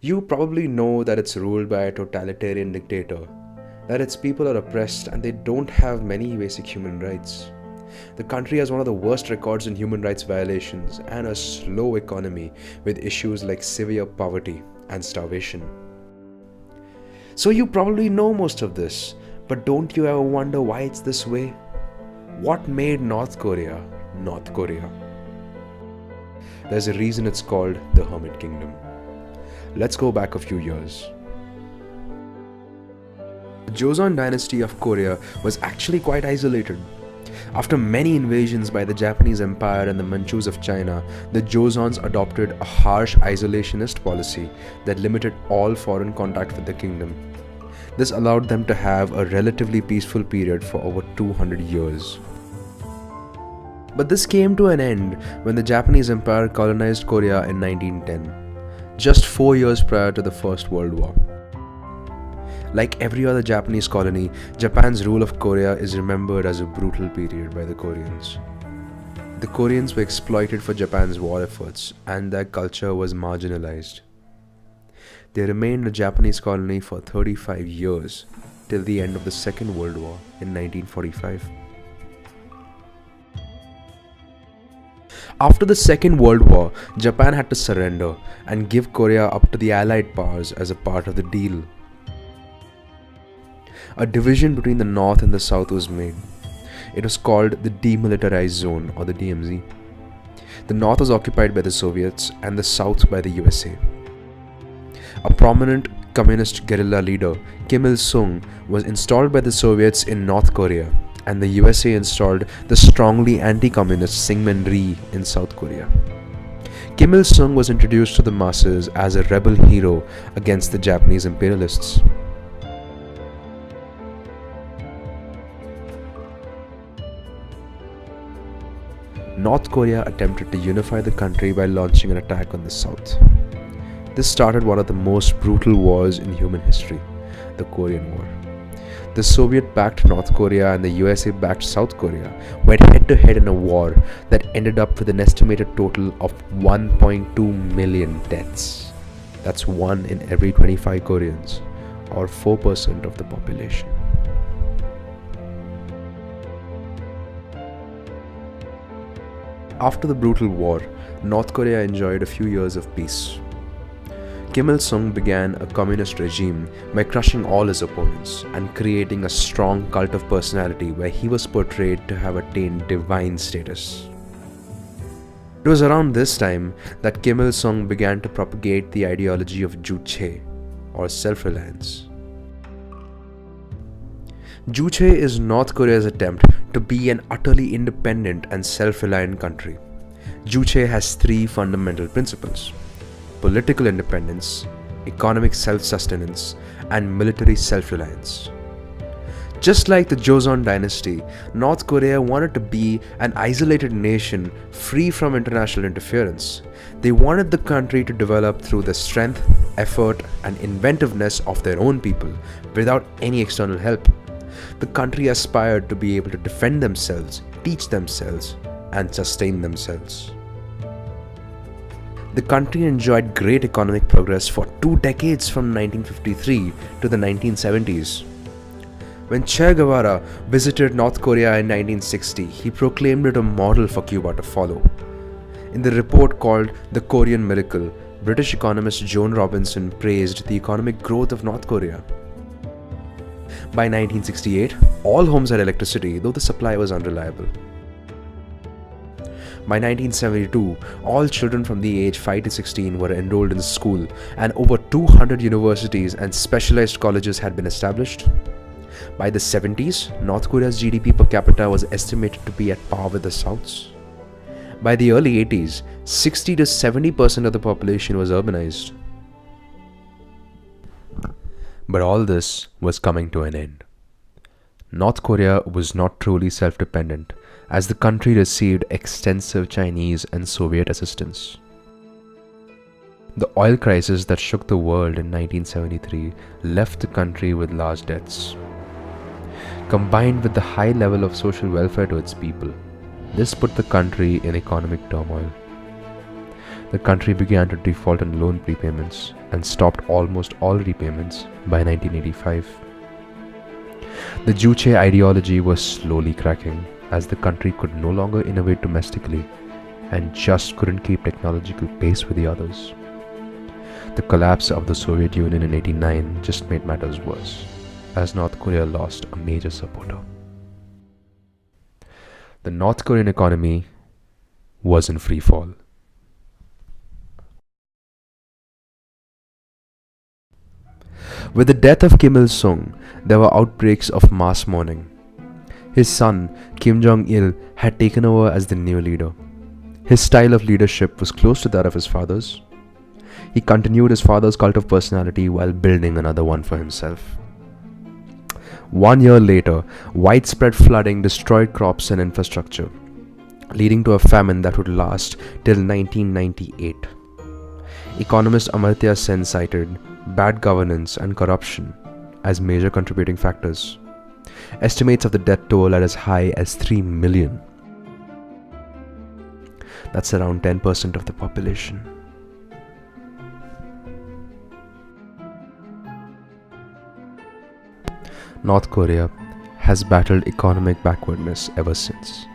You probably know that it's ruled by a totalitarian dictator, that its people are oppressed and they don't have many basic human rights. The country has one of the worst records in human rights violations and a slow economy with issues like severe poverty and starvation. So you probably know most of this, but don't you ever wonder why it's this way? What made North Korea North Korea? There's a reason it's called the Hermit Kingdom. Let's go back a few years. The Joseon dynasty of Korea was actually quite isolated. After many invasions by the Japanese Empire and the Manchus of China, the Joseons adopted a harsh isolationist policy that limited all foreign contact with the kingdom. This allowed them to have a relatively peaceful period for over 200 years. But this came to an end when the Japanese Empire colonized Korea in 1910, just 4 years prior to the First World War. Like every other Japanese colony, Japan's rule of Korea is remembered as a brutal period by the Koreans. The Koreans were exploited for Japan's war efforts, and their culture was marginalized. They remained a Japanese colony for 35 years, till the end of the Second World War in 1945. After the Second World War, Japan had to surrender and give Korea up to the Allied powers as a part of the deal. A division between the North and the South was made. It was called the Demilitarized Zone, or the DMZ. The North was occupied by the Soviets and the South by the USA. A prominent communist guerrilla leader, Kim Il-sung, was installed by the Soviets in North Korea, and the USA installed the strongly anti-communist Syngman Rhee in South Korea. Kim Il-sung was introduced to the masses as a rebel hero against the Japanese imperialists. North Korea attempted to unify the country by launching an attack on the South. This started one of the most brutal wars in human history, the Korean War. The Soviet-backed North Korea and the USA-backed South Korea went head-to-head in a war that ended up with an estimated total of 1.2 million deaths. That's 1 in every 25 Koreans, or 4% of the population. After the brutal war, North Korea enjoyed a few years of peace. Kim Il-sung began a communist regime by crushing all his opponents and creating a strong cult of personality where he was portrayed to have attained divine status. It was around this time that Kim Il-sung began to propagate the ideology of Juche, or self-reliance. Juche is North Korea's attempt to be an utterly independent and self-reliant country. Juche has 3 fundamental principles: political independence, economic self-sustenance, and military self-reliance. Just like the Joseon dynasty, North Korea wanted to be an isolated nation free from international interference. They wanted the country to develop through the strength, effort, and inventiveness of their own people without any external help. The country aspired to be able to defend themselves, teach themselves, and sustain themselves. The country enjoyed great economic progress for 2 decades from 1953 to the 1970s. When Che Guevara visited North Korea in 1960, he proclaimed it a model for Cuba to follow. In the report called The Korean Miracle, British economist Joan Robinson praised the economic growth of North Korea. By 1968, all homes had electricity, though the supply was unreliable. By 1972, all children from the age 5 to 16 were enrolled in school, and over 200 universities and specialized colleges had been established. By the 70s, North Korea's GDP per capita was estimated to be at par with the South's. By the early 80s, 60 to 70% of the population was urbanized. But all this was coming to an end. North Korea was not truly self-dependent, as the country received extensive Chinese and Soviet assistance. The oil crisis that shook the world in 1973 left the country with large debts. Combined with the high level of social welfare to its people, this put the country in economic turmoil. The country began to default on loan prepayments and stopped almost all repayments by 1985. The Juche ideology was slowly cracking as the country could no longer innovate domestically and just couldn't keep technological pace with the others. The collapse of the Soviet Union in 1989 just made matters worse, as North Korea lost a major supporter. The North Korean economy was in free fall. With the death of Kim Il-sung, there were outbreaks of mass mourning. His son, Kim Jong-il, had taken over as the new leader. His style of leadership was close to that of his father's. He continued his father's cult of personality while building another one for himself. 1 year later, widespread flooding destroyed crops and infrastructure, leading to a famine that would last till 1998. Economist Amartya Sen cited bad governance and corruption as major contributing factors. Estimates of the death toll are as high as 3 million. That's around 10% of the population. North Korea has battled economic backwardness ever since.